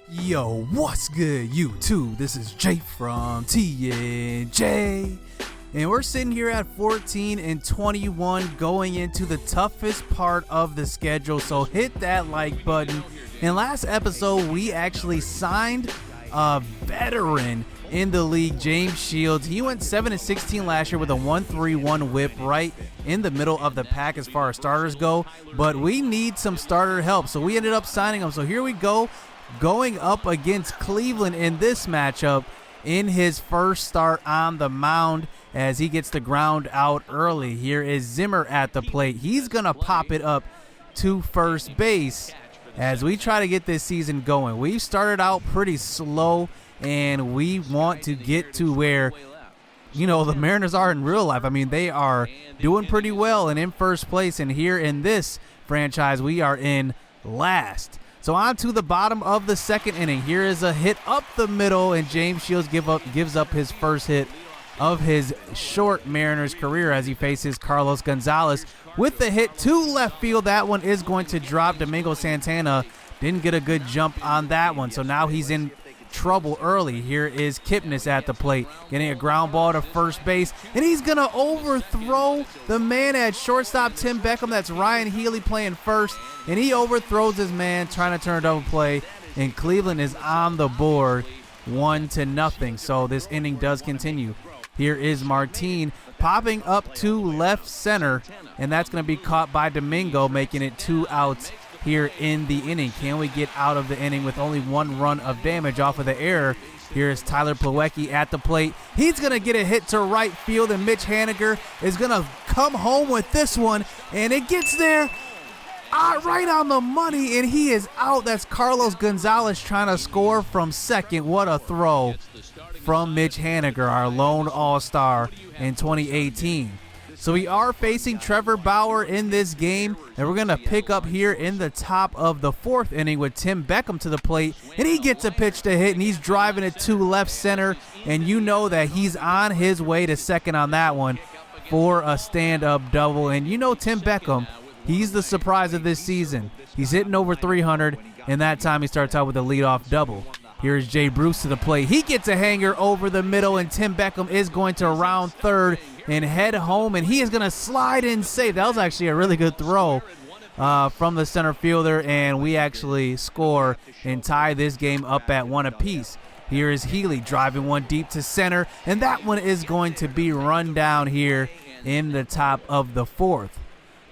Yo, what's good, YouTube? This is Jay from TNJ, and we're sitting here at 14-21 going into the toughest part of the schedule, so hit that like button. In last episode, we actually signed a veteran in the league, James Shields. He went 7-16 last year with a 1.31 whip, right in the middle of the pack as far as starters go, but we need some starter help, so we ended up signing him. So here we go, going up against Cleveland in this matchup in his first start on the mound as he gets the ground out early. Here is Zimmer at the plate. He's going to pop it up to first base as we try to get this season going. We've started out pretty slow, and we want to get to where, you know, the Mariners are in real life. I mean, they are doing pretty well and in first place, and here in this franchise, we are in last. So on to the bottom of the second inning. Here is a hit up the middle, and James Shields gives up his first hit of his short Mariners career as he faces Carlos Gonzalez with the hit to left field. That one is going to drop. Domingo Santana didn't get a good jump on that one, so now he's in trouble early. Here is Kipnis at the plate, getting a ground ball to first base, and he's going to overthrow the man at shortstop, Tim Beckham. That's Ryan Healy playing first, and he overthrows his man, trying to turn a double play, and Cleveland is on the board 1-0. So this inning does continue. Here is Martin popping up to left center, and that's going to be caught by Domingo, making it 2 outs here in the inning. Can we get out of the inning with only 1 run of damage off of the error? Here is Tyler Plawecki at the plate. He's going to get a hit to right field, and Mitch Haniger is going to come home with this one, and it gets there right on the money, and he is out. That's Carlos Gonzalez trying to score from second. What a throw from Mitch Haniger, our lone all-star in 2018. So we are facing Trevor Bauer in this game, and we're going to pick up here in the top of the 4th inning with Tim Beckham to the plate, and he gets a pitch to hit, and he's driving it to left center, and you know that he's on his way to second on that one for a stand-up double. And you know Tim Beckham, he's the surprise of this season. He's hitting over 300, and that time he starts out with a leadoff double. Here's Jay Bruce to the plate. He gets a hanger over the middle, and Tim Beckham is going to round third and head home, and he is going to slide in safe. That was actually a really good throw from the center fielder, and we actually score and tie this game up at 1 apiece. Here is Healy driving one deep to center, and that one is going to be run down here in the top of the 4th.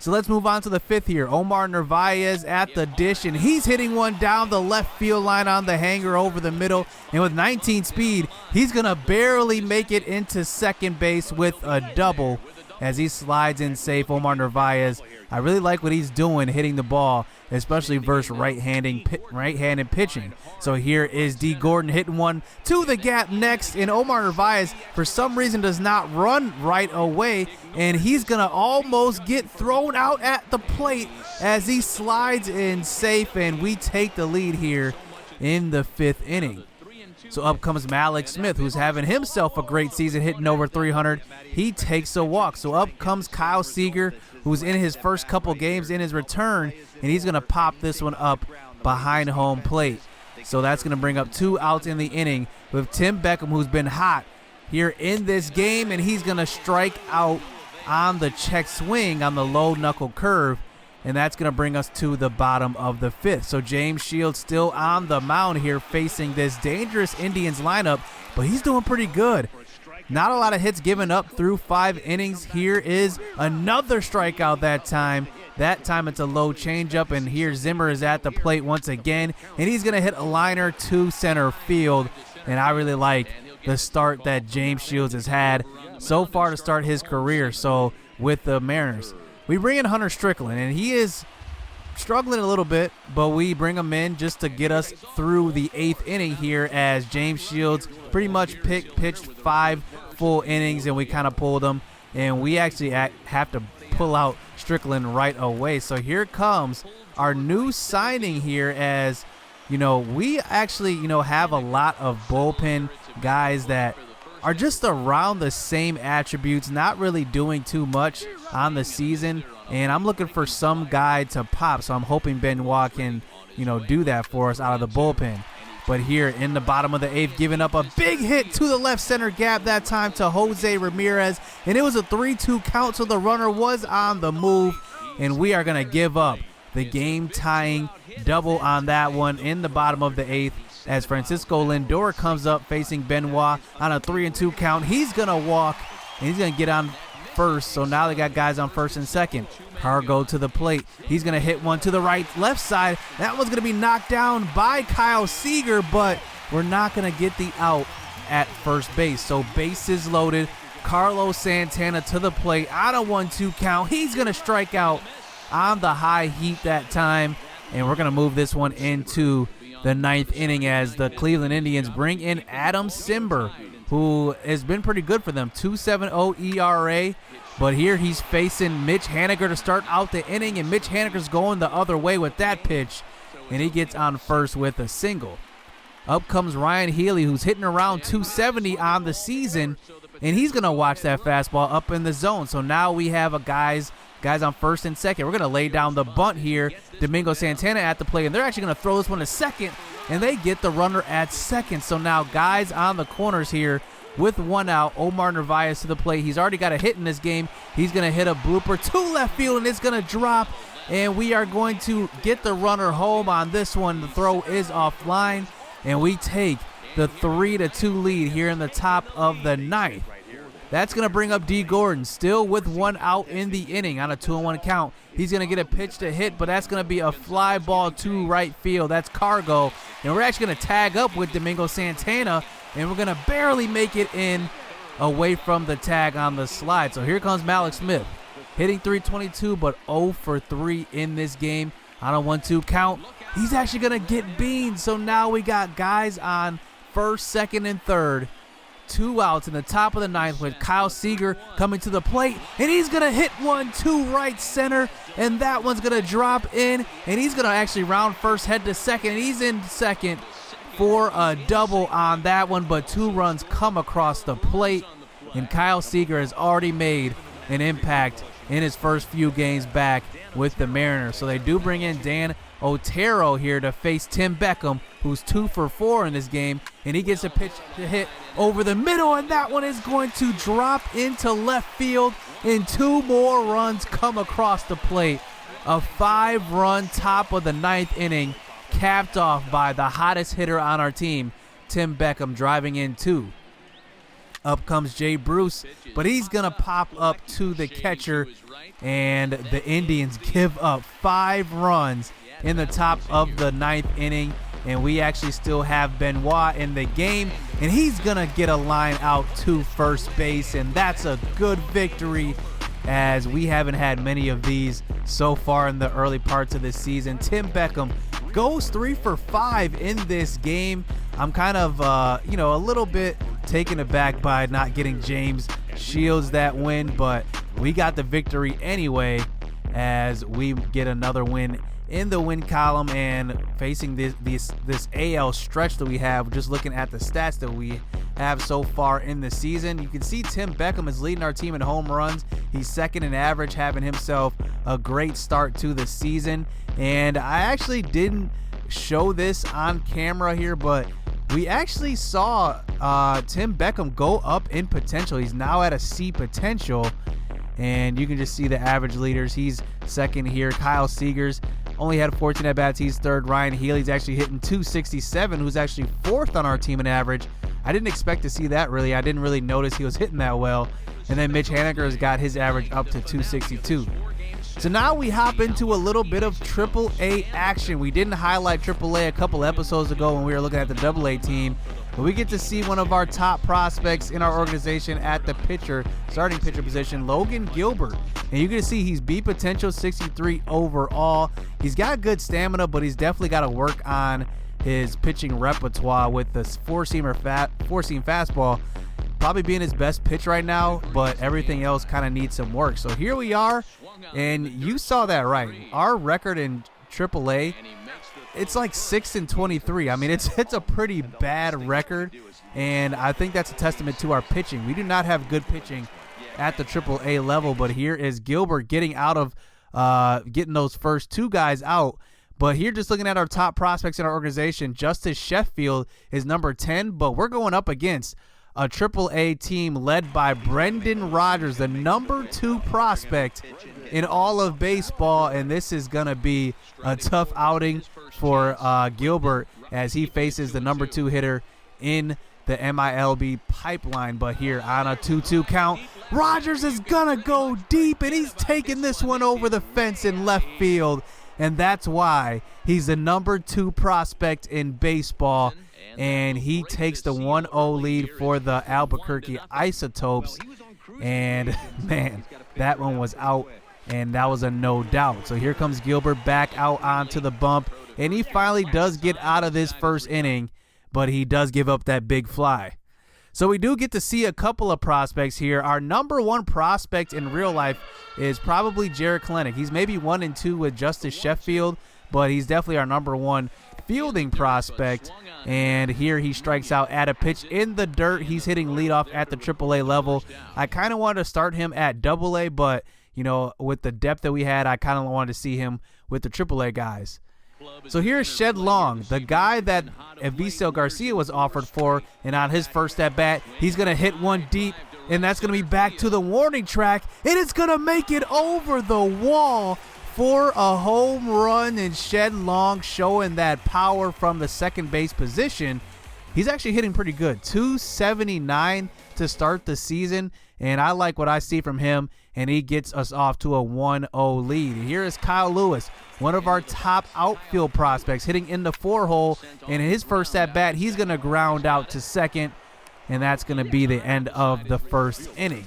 So let's move on to the 5th here. Omar Narvaez at the dish, and he's hitting one down the left field line on the hanger over the middle. And with 19 speed, he's going to barely make it into second base with a double as he slides in safe. Omar Narvaez, I really like what he's doing hitting the ball, especially versus right-handed pitching. So here is D. Gordon hitting one to the gap next, and Omar Narvaez for some reason does not run right away, and he's going to almost get thrown out at the plate as he slides in safe, and we take the lead here in the 5th inning. So up comes Malik Smith, who's having himself a great season, hitting over 300. He takes a walk. So up comes Kyle Seager, who's in his first couple games in his return, and he's going to pop this one up behind home plate. So that's going to bring up 2 outs in the inning with Tim Beckham, who's been hot here in this game, and he's going to strike out on the check swing on the low knuckle curve, and that's going to bring us to the bottom of the 5th. So James Shields still on the mound here facing this dangerous Indians lineup, but he's doing pretty good. Not a lot of hits given up through 5 innings. Here is another strikeout that time. That time it's a low changeup, and here Zimmer is at the plate once again, and he's going to hit a liner to center field, and I really like the start that James Shields has had so far to start his career. So with the Mariners, we bring in Hunter Strickland, and he is struggling a little bit, but we bring him in just to get us through the 8th inning here as James Shields pretty much pitched 5 full innings, and we kind of pulled him, and we actually have to pull out Strickland right away. So here comes our new signing here as, you know, we actually, you know, have a lot of bullpen guys that are just around the same attributes, not really doing too much on the season, and I'm looking for some guy to pop, so I'm hoping Benoit can, do that for us out of the bullpen. But here in the bottom of the 8th, giving up a big hit to the left center gap that time to Jose Ramirez. And it was a 3-2 count, so the runner was on the move. And we are going to give up the game-tying double on that one in the bottom of the 8th as Francisco Lindor comes up facing Benoit on a 3-2 count. He's going to walk, and he's going to get on first. So now they got guys on first and second. Cargo to the plate. He's going to hit one to the left side. That one's going to be knocked down by Kyle Seager, but we're not going to get the out at first base. So bases loaded. Carlos Santana to the plate on a 1-2 count. He's going to strike out on the high heat that time, and we're going to move this one into the 9th inning as the Cleveland Indians bring in Adam Simber, who has been pretty good for them, 2.70 ERA. But here he's facing Mitch Haniger to start out the inning, and Mitch Haniger's going the other way with that pitch, and he gets on first with a single. Up comes Ryan Healy, who's hitting around 270 on the season, and he's going to watch that fastball up in the zone. So now we have a guys on first and second. We're going to lay down the bunt here. Domingo Santana at the plate, and they're actually going to throw this one to second, and they get the runner at second. So now guys on the corners here with one out. Omar Narvaez to the plate. He's already got a hit in this game. He's going to hit a blooper to left field, and it's going to drop, and we are going to get the runner home on this one. The throw is offline, and we take the 3-2 lead here in the top of the 9th. That's going to bring up D. Gordon, still with one out in the inning on a 2-1 count. He's going to get a pitch to hit, but that's going to be a fly ball to right field. That's Cargo. And we're actually going to tag up with Domingo Santana, and we're going to barely make it in away from the tag on the slide. So here comes Malik Smith, hitting .322, but 0 for 3 in this game on a 1-2 count. He's actually going to get beamed. So now we got guys on first, second, and third. 2 outs in the top of the 9th with Kyle Seager coming to the plate, and he's going to hit one to right center, and that one's going to drop in, and he's going to actually round first, head to second, and he's in second for a double on that one, but 2 runs come across the plate, and Kyle Seager has already made an impact in his first few games back with the Mariners. So they do bring in Dan Otero here to face Tim Beckham, who's 2 for 4 in this game, and he gets a pitch to hit over the middle, and that one is going to drop into left field, and 2 more runs come across the plate. A 5-run top of the 9th inning, capped off by the hottest hitter on our team, Tim Beckham, driving in 2. Up comes Jay Bruce, but he's going to pop up to the catcher, and the Indians give up 5 runs in the top of the 9th inning, and we actually still have Benoit in the game, and he's going to get a line out to first base, and that's a good victory as we haven't had many of these so far in the early parts of this season. Tim Beckham goes 3 for 5 in this game. I'm kind of, a little bit taken aback by not getting James Shields that win, but we got the victory anyway as we get another win in the win column, and facing this AL stretch that we have. Just looking at the stats that we have so far in the season, you can see Tim Beckham is leading our team in home runs. He's second in average, having himself a great start to the season. And I actually didn't show this on camera here, but we actually saw Tim Beckham go up in potential. He's now at a C potential, and you can just see the average leaders. He's second here. Kyle Seager's only had 14 at-bats. He's third. Ryan Healy's actually hitting .267, who's actually fourth on our team in average. I didn't expect to see that, really. I didn't really notice he was hitting that well. And then Mitch Haniger has got his average up to .262. So now we hop into a little bit of AAA action. We didn't highlight AAA a couple episodes ago when we were looking at the AA team, but we get to see one of our top prospects in our organization at the starting pitcher position, Logan Gilbert. And you can see he's B potential, 63 overall. He's got good stamina, but he's definitely got to work on his pitching repertoire with this four-seam fastball probably being his best pitch right now, but everything else kind of needs some work. So here we are, and you saw that right. Our record in AAA, it's like 6-23. I mean, it's a pretty bad record, and I think that's a testament to our pitching. We do not have good pitching at the AAA level, but here is Gilbert getting out of getting those first 2 guys out. But here, just looking at our top prospects in our organization, Justice Sheffield is number 10, but we're going up against a AAA team led by Brendan Rodgers, the number 2 prospect in all of baseball, and this is going to be a tough outing for Gilbert as he faces the number 2 hitter in the MLB pipeline. But here on a 2-2 count, Rodgers is going to go deep, and he's taking this one over the fence in left field. And that's why he's the number 2 prospect in baseball. And he takes the 1-0 lead for the Albuquerque Isotopes. And, man, that one was out, and that was a no doubt. So here comes Gilbert back out onto the bump. And he finally does get out of this first inning, but he does give up that big fly. So we do get to see a couple of prospects here. Our number 1 prospect in real life is probably Jarred Kelenic. He's maybe 1 and 2 with Justice Sheffield, but he's definitely our number 1 fielding prospect. And here he strikes out at a pitch in the dirt. He's hitting leadoff at the AAA level. I kind of wanted to start him at AA, but, you know, with the depth that we had, I kind of wanted to see him with the AAA guys. So here's Shed Long, the guy that Avisail Garcia was offered for, and on his first at-bat, he's going to hit one deep, and that's going to be back to the warning track, and it's going to make it over the wall for a home run, and Shed Long showing that power from the second base position. He's actually hitting pretty good, 279 to start the season, and I like what I see from him, and he gets us off to a 1-0 lead. Here is Kyle Lewis, one of our top outfield prospects, hitting in the 4-hole, and in his first at-bat, he's going to ground out to second, and that's going to be the end of the first inning.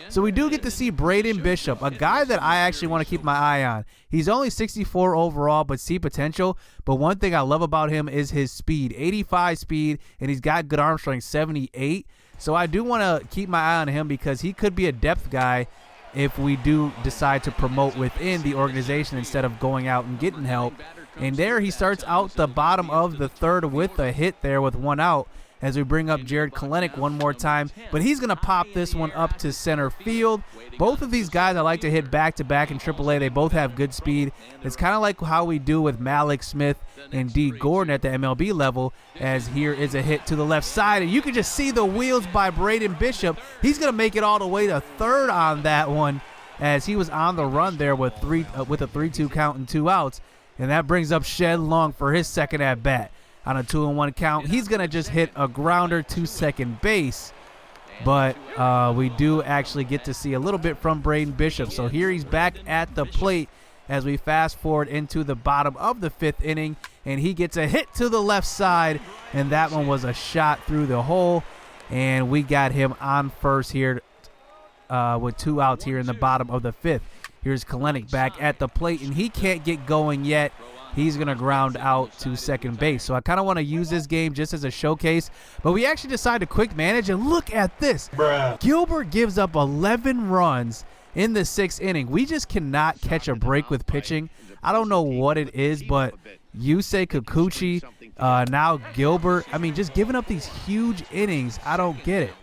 So we do get to see Braden Bishop, a guy that I actually want to keep my eye on. He's only 64 overall, but see potential. But one thing I love about him is his speed, 85 speed, and he's got good arm strength, 78. So I do want to keep my eye on him because he could be a depth guy if we do decide to promote within the organization instead of going out and getting help. And there he starts out the bottom of the third with a hit there with 1 out as we bring up Jarred Kelenic one more time. But he's going to pop this one up to center field. Both of these guys I like to hit back-to-back in AAA. They both have good speed. It's kind of like how we do with Malik Smith and D. Gordon at the MLB level, as here is a hit to the left side. And you can just see the wheels by Braden Bishop. He's going to make it all the way to third on that one as he was on the run there with a 3-2 count and 2 outs. And that brings up Shed Long for his second at-bat. On a 2-1 count, he's going to just hit a grounder to second base. But we do actually get to see a little bit from Braden Bishop. So here he's back at the plate as we fast forward into the bottom of the 5th inning. And he gets a hit to the left side. And that one was a shot through the hole. And we got him on first here with 2 outs here in the bottom of the 5th. Here's Kelenic back at the plate, and he can't get going yet. He's going to ground out to second base. So I kind of want to use this game just as a showcase. But we actually decide to quick manage, and look at this. Bruh. Gilbert gives up 11 runs in the 6th inning. We just cannot catch a break with pitching. I don't know what it is, but Yusei Kikuchi, now Gilbert. I mean, just giving up these huge innings. I don't get it.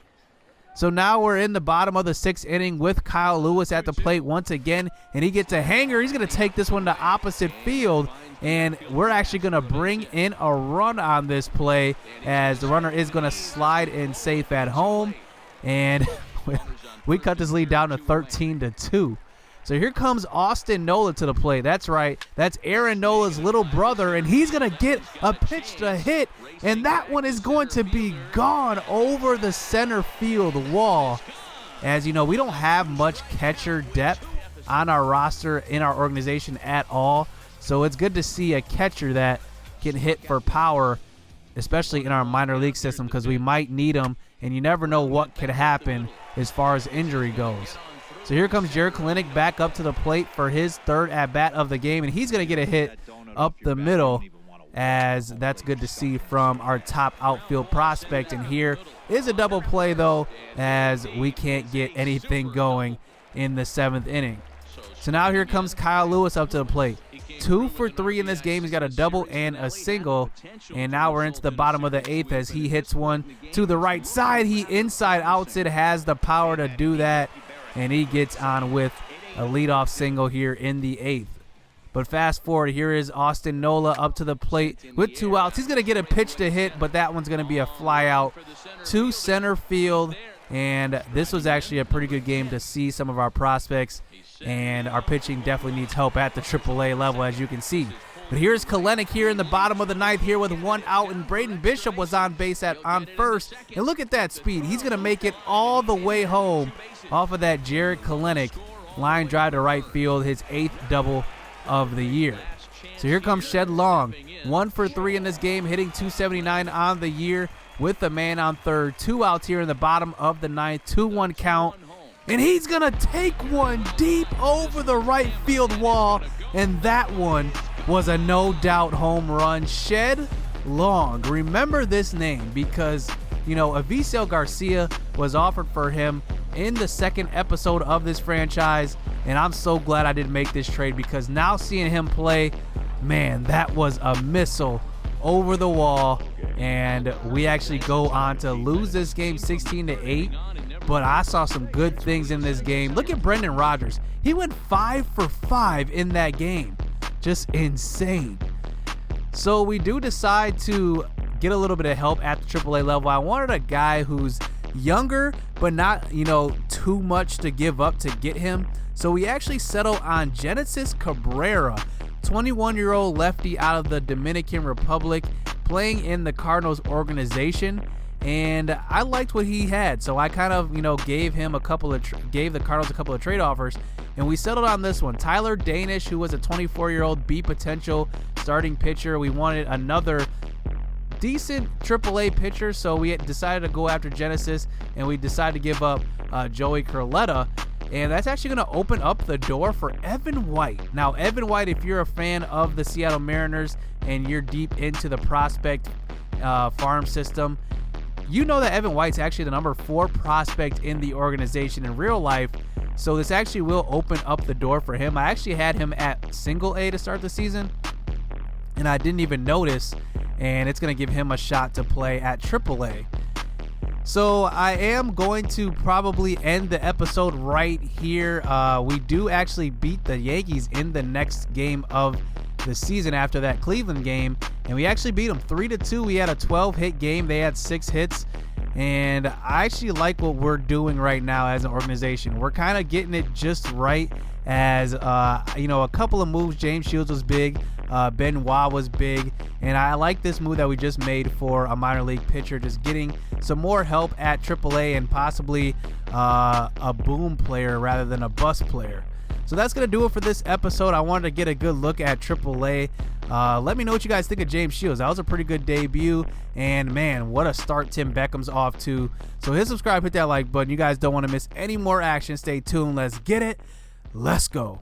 So now we're in the bottom of the 6th inning with Kyle Lewis at the plate once again, and he gets a hanger. He's going to take this one to opposite field, and we're actually going to bring in a run on this play as the runner is going to slide in safe at home, and we cut this lead down to 13-2. So here comes Austin Nola to the plate. That's right. That's Aaron Nola's little brother, and he's going to get a pitch to hit, and that one is going to be gone over the center field wall. As you know, we don't have much catcher depth on our roster in our organization at all, so it's good to see a catcher that can hit for power, especially in our minor league system, because we might need them, and you never know what could happen as far as injury goes. So here comes Jarred Kelenic back up to the plate for his 3rd at-bat of the game, and he's going to get a hit up the middle, as that's good to see from our top outfield prospect. And here is a double play, though, as we can't get anything going in the 7th inning. So now here comes Kyle Lewis up to the plate. 2 for 3 in this game. He's got a double and a single, and now we're into the bottom of the 8th as he hits one to the right side. He inside outs it, has the power to do that, and he gets on with a leadoff single here in the 8th. But fast forward, here is Austin Nola up to the plate with 2 outs. He's going to get a pitch to hit, but that one's going to be a fly out to center field. And this was actually a pretty good game to see some of our prospects, and our pitching definitely needs help at the AAA level, as you can see. But here's Kelenic here in the bottom of the ninth here with 1 out, and Braden Bishop was on base on first. And look at that speed. He's going to make it all the way home off of that Jared Kelenic line drive to right field, his 8th double of the year. So here comes Shed Long, 1 for 3 in this game, hitting .279 on the year with the man on third. 2 outs here in the bottom of the ninth, 2-1 count. And he's going to take one deep over the right field wall, and that one was a no-doubt home run. Shed Long. Remember this name because, you know, Avisail Garcia was offered for him in the 2nd episode of this franchise, and I'm so glad I didn't make this trade because now seeing him play, man, that was a missile over the wall, and we actually go on to lose this game 16-8. But I saw some good things in this game. Look at Brendan Rodgers. He went 5 for 5 in that game. Just insane. So we do decide to get a little bit of help at the AAA level. I wanted a guy who's younger, but not, you know, too much to give up to get him. So we actually settle on Genesis Cabrera, 21-year-old lefty out of the Dominican Republic, playing in the Cardinals organization. And I liked what he had, so I kind of, you know, gave the Cardinals a couple of trade offers, and we settled on this one. Tyler Danish, who was a 24-year-old B potential starting pitcher. We wanted another decent AAA pitcher, so we decided to go after Genesis, and we decided to give up Joey Curletta, and that's actually going to open up the door for Evan White. Now, Evan White, if you're a fan of the Seattle Mariners and you're deep into the prospect farm system, you know that Evan White's actually the number 4 prospect in the organization in real life, so this actually will open up the door for him. I actually had him at single A to start the season, and I didn't even notice, and it's going to give him a shot to play at AAA. So I am going to probably end the episode right here. We do actually beat the Yankees in the next game of the season after that Cleveland game, and we actually beat them 3-2. We had a 12-hit game. They had 6 hits, and I actually like what we're doing right now as an organization. We're kind of getting it just right as, you know, a couple of moves. James Shields was big. Benoit was big, and I like this move that we just made for a minor league pitcher, just getting some more help at AAA and possibly a boom player rather than a bust player. So that's going to do it for this episode. I wanted to get a good look at AAA. Let me know what you guys think of James Shields. That was a pretty good debut, and man, what a start Tim Beckham's off to. So hit subscribe, hit that like button. You guys don't want to miss any more action. Stay tuned. Let's get it. Let's go.